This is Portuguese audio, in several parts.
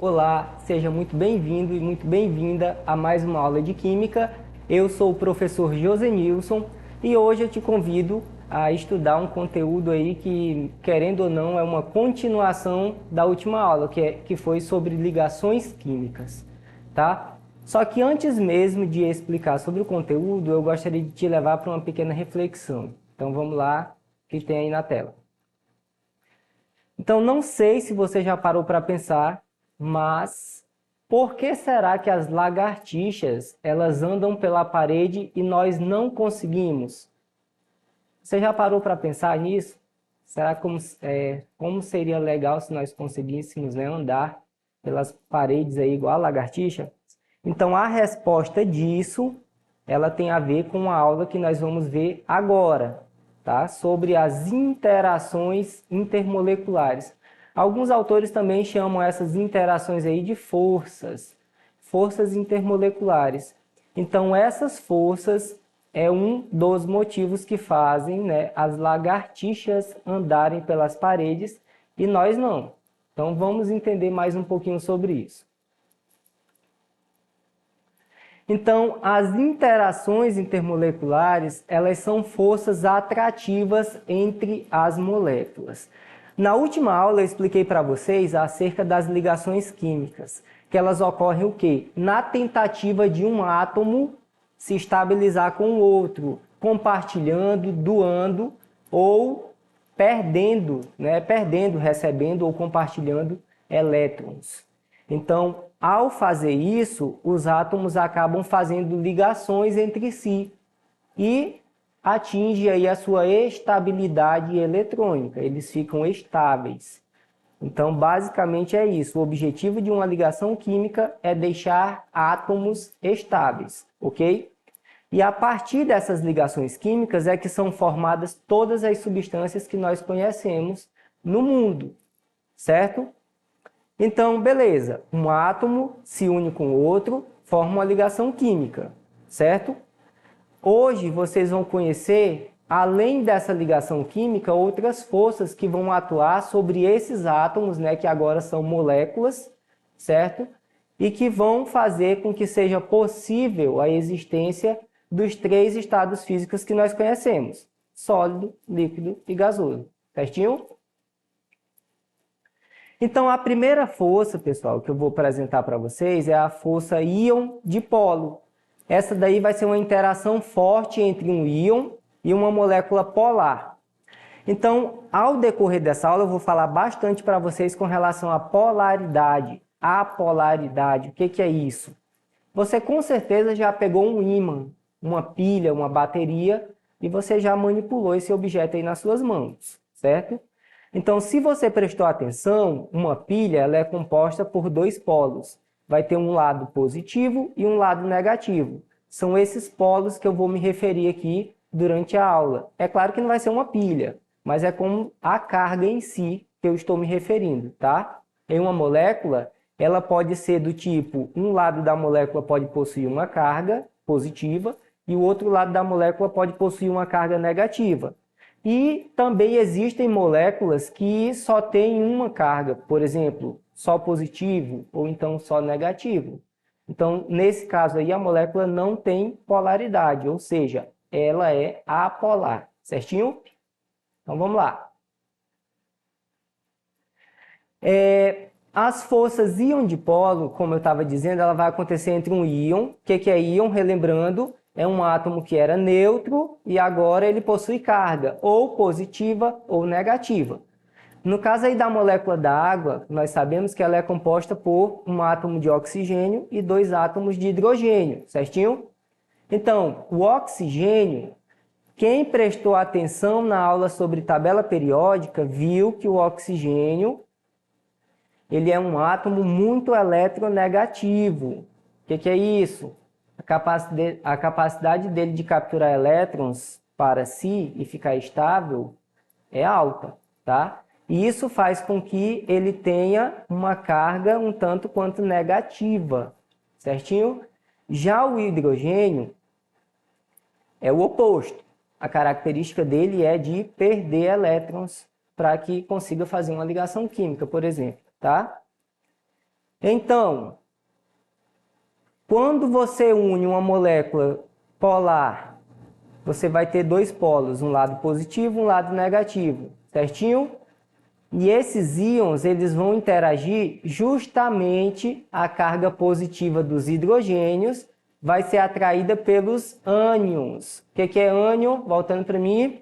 Olá, seja muito bem-vindo e muito bem-vinda a mais uma aula de Química. Eu sou o professor Josenilson e hoje eu te convido a estudar um conteúdo aí que, querendo ou não, é uma continuação da última aula, que foi sobre ligações químicas, tá? Só que antes mesmo de explicar sobre o conteúdo, eu gostaria de te levar para uma pequena reflexão. Então vamos lá, o que tem aí na tela. Então, não sei se você já parou para pensar, mas por que será que as lagartixas elas andam pela parede e nós não conseguimos? Você já parou para pensar nisso? Será como seria legal se nós conseguíssemos, né, andar pelas paredes aí igual a lagartixa? Então, a resposta disso, ela tem a ver com a aula que nós vamos ver agora, tá? Sobre as interações intermoleculares. Alguns autores também chamam essas interações aí de forças intermoleculares. Então, essas forças é um dos motivos que fazem, né, as lagartixas andarem pelas paredes e nós não. Então, vamos entender mais um pouquinho sobre isso. Então, as interações intermoleculares, elas são forças atrativas entre as moléculas. Na última aula eu expliquei para vocês acerca das ligações químicas, que elas ocorrem o quê? Na tentativa de um átomo se estabilizar com o outro, compartilhando, doando ou perdendo, né? Recebendo ou compartilhando elétrons. Então, ao fazer isso, os átomos acabam fazendo ligações entre si e atinge aí a sua estabilidade eletrônica, eles ficam estáveis. Então, basicamente é isso. O objetivo de uma ligação química é deixar átomos estáveis, ok? E a partir dessas ligações químicas é que são formadas todas as substâncias que nós conhecemos no mundo, certo? Então, beleza, um átomo se une com o outro, forma uma ligação química, certo? Hoje vocês vão conhecer, além dessa ligação química, outras forças que vão atuar sobre esses átomos, né, que agora são moléculas, certo? E que vão fazer com que seja possível a existência dos três estados físicos que nós conhecemos: sólido, líquido e gasoso, certinho? Então, a primeira força, pessoal, que eu vou apresentar para vocês é a força íon-dipolo. Essa daí vai ser uma interação forte entre um íon e uma molécula polar. Então, ao decorrer dessa aula, eu vou falar bastante para vocês com relação à polaridade, apolaridade. O que é isso? Você com certeza já pegou um ímã, uma pilha, uma bateria, e você já manipulou esse objeto aí nas suas mãos, certo? Então, se você prestou atenção, uma pilha ela é composta por dois polos. Vai ter um lado positivo e um lado negativo. São esses polos que eu vou me referir aqui durante a aula. É claro que não vai ser uma pilha, mas é como a carga em si que eu estou me referindo, tá? Em uma molécula, ela pode ser do tipo, um lado da molécula pode possuir uma carga positiva e o outro lado da molécula pode possuir uma carga negativa. E também existem moléculas que só têm uma carga, por exemplo, só positivo ou então só negativo. Então, nesse caso aí, a molécula não tem polaridade, ou seja, ela é apolar, certinho? Então, vamos lá. As forças íon-dipolo, como eu estava dizendo, ela vai acontecer entre um íon. O que é íon? Relembrando, é um átomo que era neutro e agora ele possui carga, ou positiva ou negativa. No caso aí da molécula da água, nós sabemos que ela é composta por um átomo de oxigênio e dois átomos de hidrogênio, certinho? Então, o oxigênio, quem prestou atenção na aula sobre tabela periódica, viu que o oxigênio ele é um átomo muito eletronegativo. O que é isso? A capacidade dele de capturar elétrons para si e ficar estável é alta, tá? E isso faz com que ele tenha uma carga um tanto quanto negativa, certinho? Já o hidrogênio é o oposto. A característica dele é de perder elétrons para que consiga fazer uma ligação química, por exemplo, tá? Então, quando você une uma molécula polar, você vai ter dois polos, um lado positivo e um lado negativo, certinho? E esses íons, eles vão interagir justamente a carga positiva dos hidrogênios vai ser atraída pelos ânions. O que é ânion? Voltando para mim.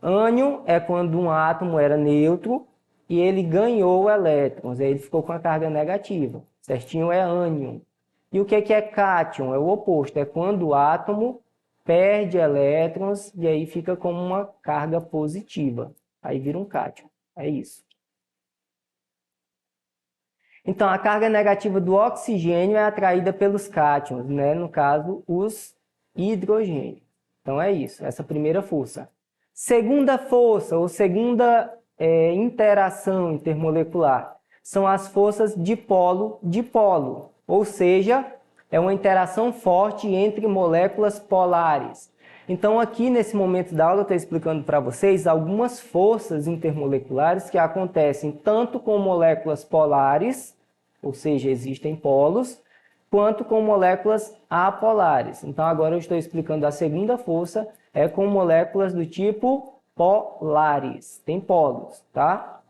Ânion é quando um átomo era neutro e ele ganhou elétrons, aí ele ficou com a carga negativa. Certinho é ânion. E o que é cátion? É o oposto, é quando o átomo perde elétrons e aí fica com uma carga positiva. Aí vira um cátion. É isso. Então, a carga negativa do oxigênio é atraída pelos cátions, né? No caso, os hidrogênios. Então, é isso, essa primeira força. Segunda força, ou segunda interação intermolecular, são as forças dipolo-dipolo, ou seja, é uma interação forte entre moléculas polares. Então, aqui nesse momento da aula, eu estou explicando para vocês algumas forças intermoleculares que acontecem tanto com moléculas polares, ou seja, existem polos, quanto com moléculas apolares. Então, agora eu estou explicando a segunda força, é com moléculas do tipo polares, tem polos, tá?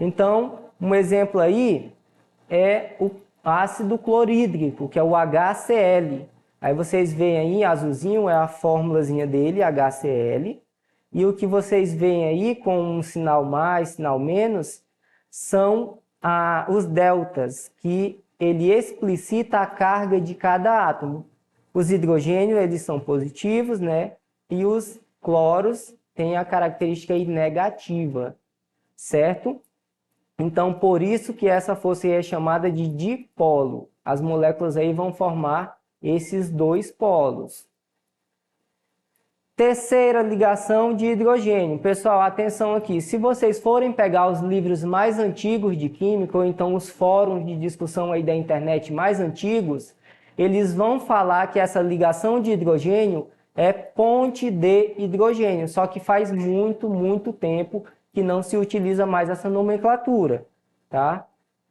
Então, um exemplo aí é o ácido clorídrico, que é o HCl. Aí vocês veem aí, azulzinho é a formulazinha dele, HCl. E o que vocês veem aí com um sinal mais, sinal menos, são os deltas, que ele explicita a carga de cada átomo. Os hidrogênios, eles são positivos, né? E os cloros têm a característica aí negativa, certo? Então, por isso que essa força aí é chamada de dipolo. As moléculas aí vão formar esses dois polos. Terceira ligação de hidrogênio. Pessoal, atenção aqui. Se vocês forem pegar os livros mais antigos de química, ou então os fóruns de discussão aí da internet mais antigos, eles vão falar que essa ligação de hidrogênio é ponte de hidrogênio. Só que faz muito tempo que não se utiliza mais essa nomenclatura, tá?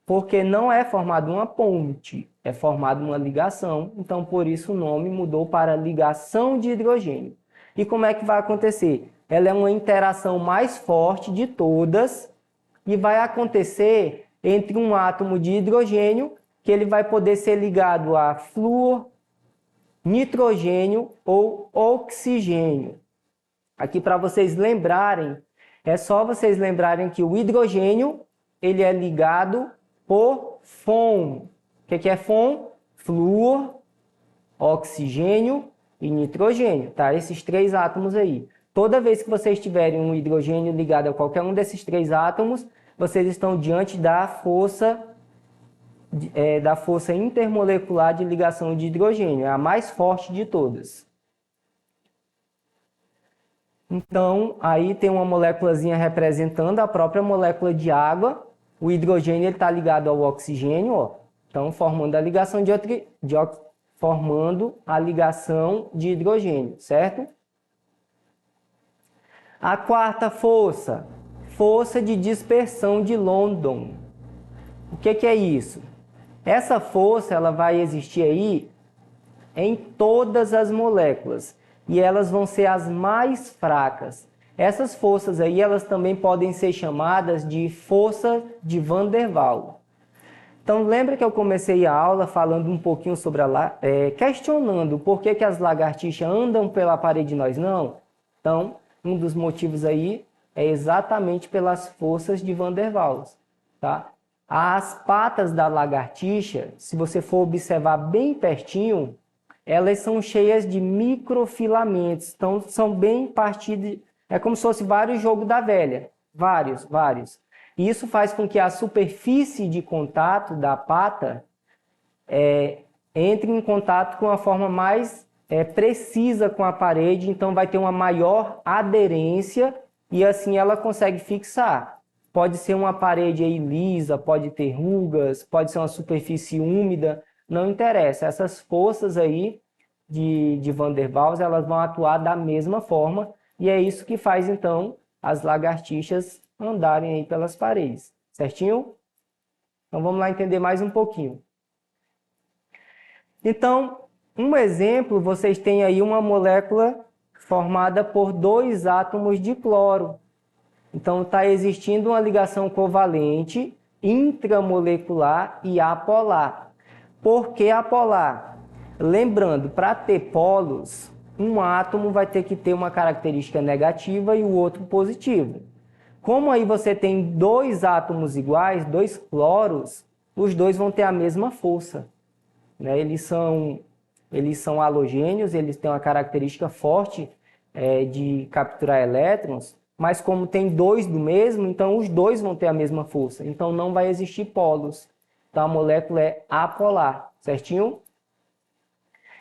Porque não é formada uma ponte, é formada uma ligação. Então, por isso o nome mudou para ligação de hidrogênio. E como é que vai acontecer? Ela é uma interação mais forte de todas e vai acontecer entre um átomo de hidrogênio, que ele vai poder ser ligado a flúor, nitrogênio ou oxigênio. Aqui para vocês lembrarem, é só vocês lembrarem que o hidrogênio ele é ligado por FON. O que é FON? Flúor, oxigênio e nitrogênio, tá? Esses três átomos aí. Toda vez que vocês tiverem um hidrogênio ligado a qualquer um desses três átomos, vocês estão diante da força intermolecular de ligação de hidrogênio, é a mais forte de todas. Então, aí tem uma moléculazinha representando a própria molécula de água. O hidrogênio está ligado ao oxigênio, ó. Então, formando a ligação de hidrogênio, certo? A quarta força, força de dispersão de London. O que é isso? Essa força ela vai existir aí em todas as moléculas e elas vão ser as mais fracas. Essas forças aí elas também podem ser chamadas de força de Van der Waals. Então, lembra que eu comecei a aula falando um pouquinho sobre questionando por que as lagartixas andam pela parede e nós não? Então, um dos motivos aí é exatamente pelas forças de Van der Waals, tá? As patas da lagartixa, se você for observar bem pertinho, elas são cheias de microfilamentos. Então, são bem partidas, é como se fosse vários jogos da velha, vários. E isso faz com que a superfície de contato da pata entre em contato com a forma mais precisa com a parede, então vai ter uma maior aderência e assim ela consegue fixar. Pode ser uma parede aí lisa, pode ter rugas, pode ser uma superfície úmida, não interessa. Essas forças aí de Van der Waals, elas vão atuar da mesma forma e é isso que faz então as lagartixas andarem aí pelas paredes, certinho? Então, vamos lá entender mais um pouquinho. Então, um exemplo, vocês têm aí uma molécula formada por 2 átomos de cloro. Então, está existindo uma ligação covalente intramolecular e apolar. Por que apolar? Lembrando, para ter polos, um átomo vai ter que ter uma característica negativa e o outro positiva. Como aí você tem 2 átomos iguais, 2 cloros, os dois vão ter a mesma força, né? Eles são halogênios, eles têm uma característica forte de capturar elétrons, mas como tem 2 do mesmo, então os dois vão ter a mesma força. Então não vai existir polos. Então a molécula é apolar, certinho?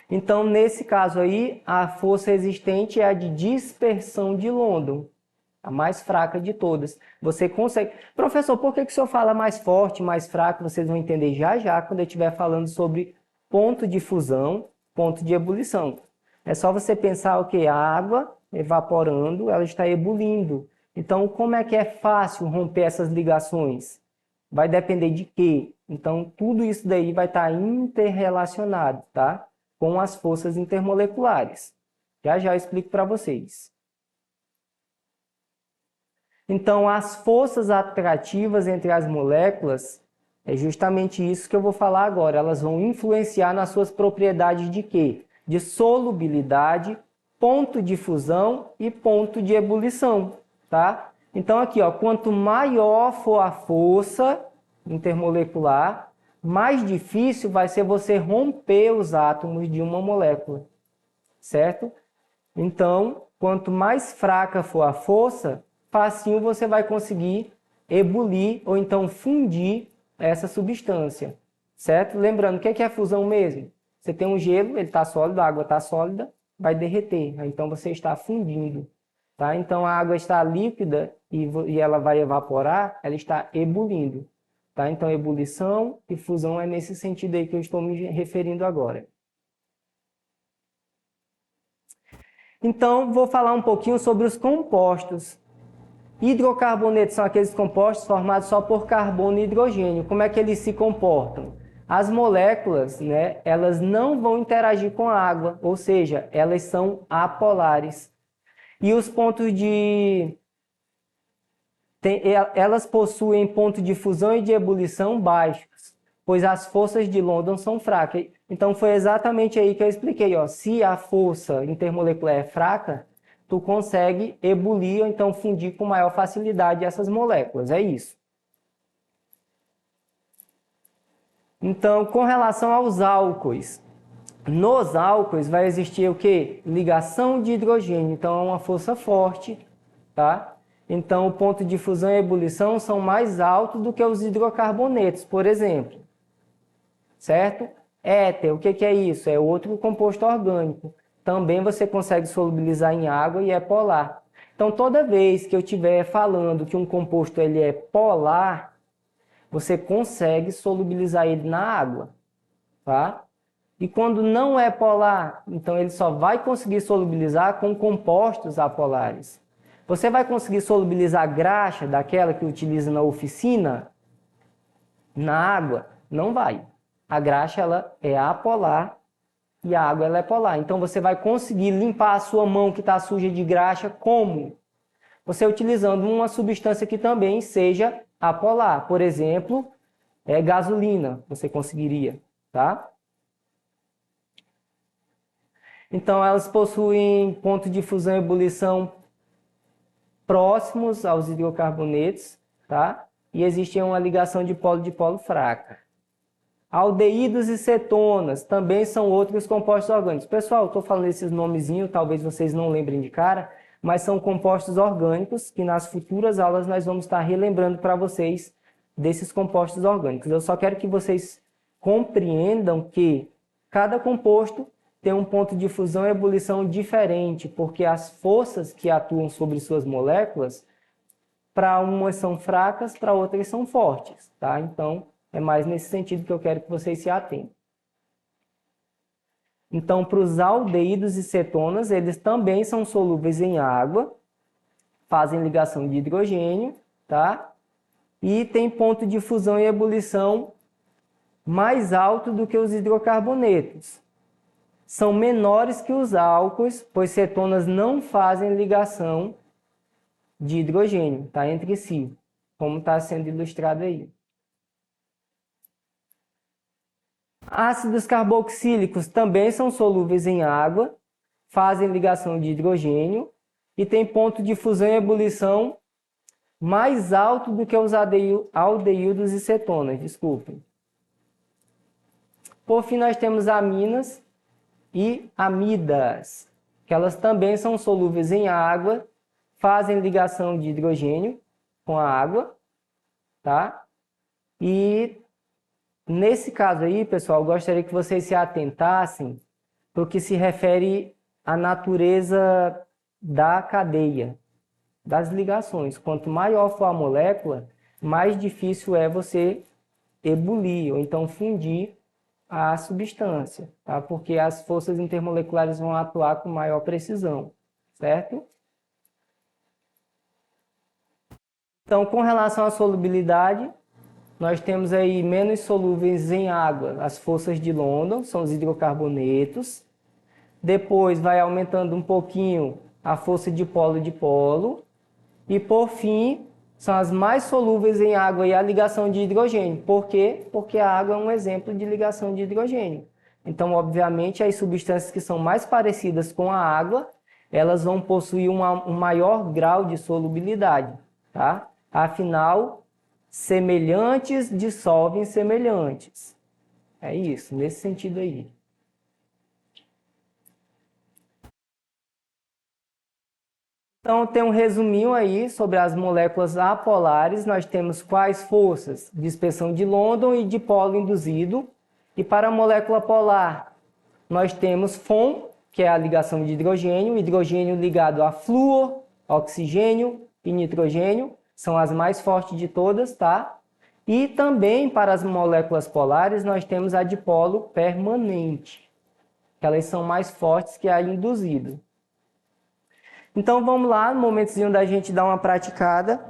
Então nesse caso aí, a força existente é a de dispersão de London, a mais fraca de todas. Você consegue... Professor, por que o senhor fala mais forte, mais fraco? Vocês vão entender já já quando eu estiver falando sobre ponto de fusão, ponto de ebulição. É só você pensar o que? A água evaporando, ela está ebulindo. Então, como é que é fácil romper essas ligações? Vai depender de quê? Então, tudo isso daí vai estar interrelacionado, tá? Com as forças intermoleculares. Já já eu explico para vocês. Então, as forças atrativas entre as moléculas, é justamente isso que eu vou falar agora. Elas vão influenciar nas suas propriedades de quê? De solubilidade, ponto de fusão e ponto de ebulição, tá? Então, aqui, ó, quanto maior for a força intermolecular, mais difícil vai ser você romper os átomos de uma molécula, certo? Então, quanto mais fraca for a força, facinho você vai conseguir ebulir ou então fundir essa substância, certo? Lembrando, o que é fusão mesmo? Você tem um gelo, ele está sólido, a água está sólida, vai derreter, então você está fundindo, tá? Então a água está líquida e ela vai evaporar, ela está ebulindo, tá? Então ebulição e fusão é nesse sentido aí que eu estou me referindo agora. Então, vou falar um pouquinho sobre os compostos. Hidrocarbonetos são aqueles compostos formados só por carbono e hidrogênio. Como é que eles se comportam? As moléculas, né, elas não vão interagir com a água, ou seja, elas são apolares. E os pontos de... Elas possuem ponto de fusão e de ebulição baixos, pois as forças de London são fracas. Então, foi exatamente aí que eu expliquei. Ó, se a força intermolecular é fraca, tu consegue ebulir ou então fundir com maior facilidade essas moléculas. É isso. Então, com relação aos álcoois, nos álcoois vai existir o quê? Ligação de hidrogênio. Então, é uma força forte, tá? Então, o ponto de fusão e ebulição são mais altos do que os hidrocarbonetos, por exemplo. Certo? Éter, o que é isso? É outro composto orgânico. Também você consegue solubilizar em água e é polar. Então, toda vez que eu estiver falando que um composto ele é polar, você consegue solubilizar ele na água, tá? E quando não é polar, então ele só vai conseguir solubilizar com compostos apolares. Você vai conseguir solubilizar graxa, daquela que utiliza na oficina, na água? Não vai. A graxa ela é apolar e a água ela é polar. Então você vai conseguir limpar a sua mão que está suja de graxa como? Você utilizando uma substância que também seja apolar. Por exemplo, gasolina, você conseguiria, tá? Então elas possuem ponto de fusão e ebulição próximos aos hidrocarbonetos, tá? E existe uma ligação de polo fraca. Aldeídos e cetonas também são outros compostos orgânicos. Pessoal, estou falando esses nomezinhos, talvez vocês não lembrem de cara, mas são compostos orgânicos que nas futuras aulas nós vamos estar relembrando para vocês desses compostos orgânicos. Eu só quero que vocês compreendam que cada composto tem um ponto de fusão e ebulição diferente, porque as forças que atuam sobre suas moléculas, para umas são fracas, para outras são fortes, tá? Então, é mais nesse sentido que eu quero que vocês se atentem. Então, para os aldeídos e cetonas, eles também são solúveis em água, fazem ligação de hidrogênio, tá? e tem ponto de fusão e ebulição mais alto do que os hidrocarbonetos. São menores que os álcoois, pois cetonas não fazem ligação de hidrogênio, tá, entre si, como está sendo ilustrado aí. Ácidos carboxílicos também são solúveis em água, fazem ligação de hidrogênio e tem ponto de fusão e ebulição mais alto do que os aldeídos e cetonas, desculpem. Por fim, nós temos aminas e amidas, que elas também são solúveis em água, fazem ligação de hidrogênio com a água, tá? E nesse caso aí, pessoal, eu gostaria que vocês se atentassem para o que se refere à natureza da cadeia, das ligações. Quanto maior for a molécula, mais difícil é você ebulir, ou então fundir a substância, tá? Porque as forças intermoleculares vão atuar com maior precisão, certo? Então, com relação à solubilidade, nós temos aí menos solúveis em água, as forças de London, são os hidrocarbonetos. Depois vai aumentando um pouquinho a força de polo. E por fim, são as mais solúveis em água e a ligação de hidrogênio. Por quê? Porque a água é um exemplo de ligação de hidrogênio. Então, obviamente, as substâncias que são mais parecidas com a água, elas vão possuir um maior grau de solubilidade, tá? Afinal, semelhantes dissolvem semelhantes. É isso, nesse sentido aí. Então, tem um resuminho aí sobre as moléculas apolares. Nós temos quais forças? Dispersão de London e dipolo induzido. E para a molécula polar, nós temos FON, que é a ligação de hidrogênio ligado a flúor, oxigênio e nitrogênio. São as mais fortes de todas, tá? E também para as moléculas polares, nós temos a dipolo permanente. Elas são mais fortes que a induzida. Então vamos lá, no momentozinho da gente dar uma praticada,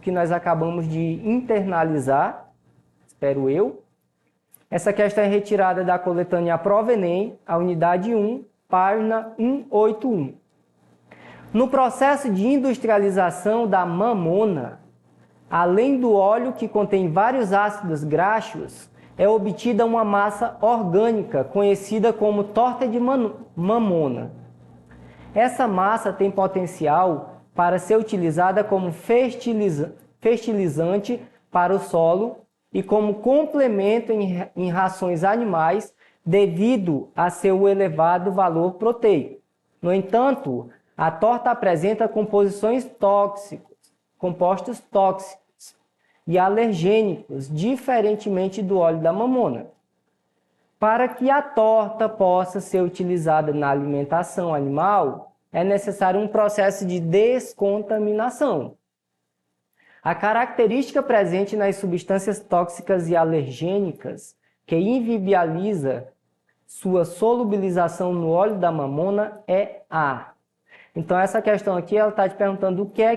que nós acabamos de internalizar, espero eu. Essa questão é retirada da coletânea Prova Enem, a unidade 1, página 181. No processo de industrialização da mamona, além do óleo que contém vários ácidos graxos, é obtida uma massa orgânica conhecida como torta de mamona. Essa massa tem potencial para ser utilizada como fertilizante para o solo e como complemento em rações animais devido a seu elevado valor proteico. No entanto, a torta apresenta composições compostos tóxicos e alergênicos, diferentemente do óleo da mamona. Para que a torta possa ser utilizada na alimentação animal, é necessário um processo de descontaminação. A característica presente nas substâncias tóxicas e alergênicas que inviabiliza sua solubilização no óleo da mamona é ar. Então essa questão aqui ela está te perguntando o que é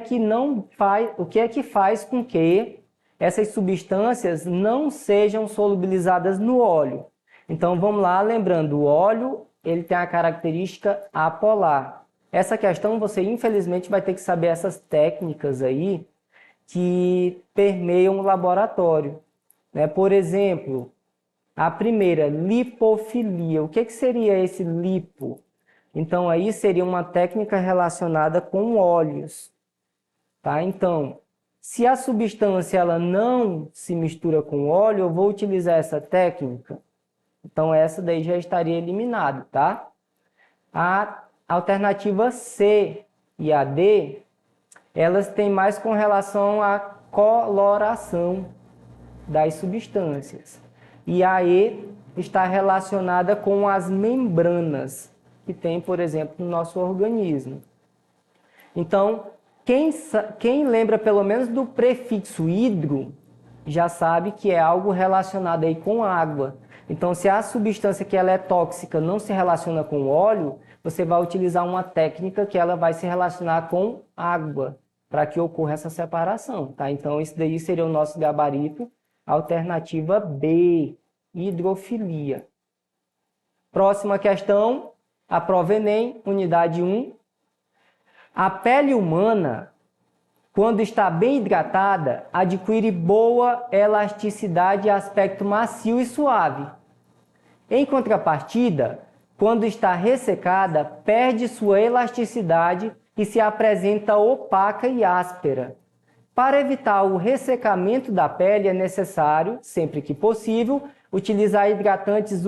que faz com que essas substâncias não sejam solubilizadas no óleo. Então vamos lá, lembrando, o óleo ele tem a característica apolar. Essa questão você infelizmente vai ter que saber essas técnicas aí que permeiam o laboratório, né? Por exemplo, a primeira, lipofilia. O que seria esse lipo? Então aí seria uma técnica relacionada com óleos, tá? Então, se a substância ela não se mistura com óleo, eu vou utilizar essa técnica. Então essa daí já estaria eliminada, tá? A alternativa C e a D, elas têm mais com relação à coloração das substâncias. E a E está relacionada com as membranas que tem, por exemplo, no nosso organismo. Então, quem lembra pelo menos do prefixo hidro, já sabe que é algo relacionado aí com água. Então, se a substância que ela é tóxica não se relaciona com óleo, você vai utilizar uma técnica que ela vai se relacionar com água. para que ocorra essa separação, tá? Então, esse daí seria o nosso gabarito. Alternativa B, hidrofilia. Próxima questão, a prova Enem, unidade 1. A pele humana, quando está bem hidratada, adquire boa elasticidade e aspecto macio e suave. Em contrapartida, quando está ressecada, perde sua elasticidade e se apresenta opaca e áspera. Para evitar o ressecamento da pele, é necessário, sempre que possível, utilizar hidratantes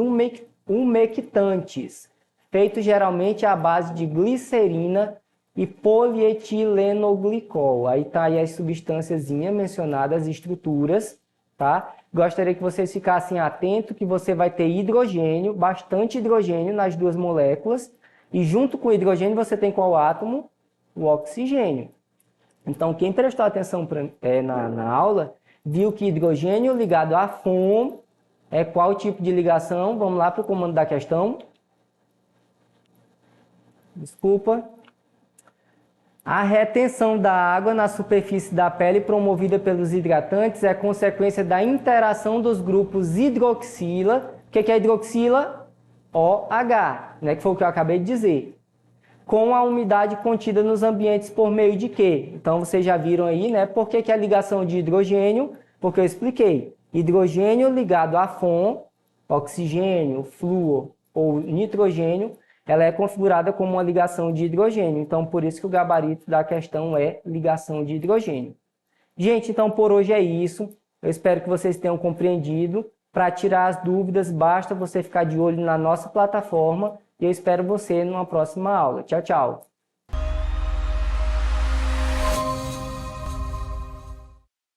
umectantes, feitos geralmente à base de glicerina e polietilenoglicol. Aí tá aí as substâncias mencionadas, as estruturas, tá? Gostaria que vocês ficassem atentos que você vai ter hidrogênio, bastante hidrogênio nas duas moléculas, e junto com o hidrogênio você tem qual átomo? O oxigênio. Então, quem prestou atenção na aula, viu que hidrogênio ligado a FON é qual tipo de ligação? Vamos lá para o comando da questão. Desculpa. A retenção da água na superfície da pele promovida pelos hidratantes é consequência da interação dos grupos hidroxila. O que é hidroxila? OH, né? Que foi o que eu acabei de dizer. Com a umidade contida nos ambientes por meio de quê? Então, vocês já viram aí, né? Por que a ligação de hidrogênio? Porque eu expliquei. Hidrogênio ligado a FON, oxigênio, flúor ou nitrogênio, ela é configurada como uma ligação de hidrogênio. Então, por isso que o gabarito da questão é ligação de hidrogênio. Gente, então por hoje é isso. Eu espero que vocês tenham compreendido. Para tirar as dúvidas, basta você ficar de olho na nossa plataforma. E eu espero você numa próxima aula. Tchau, tchau.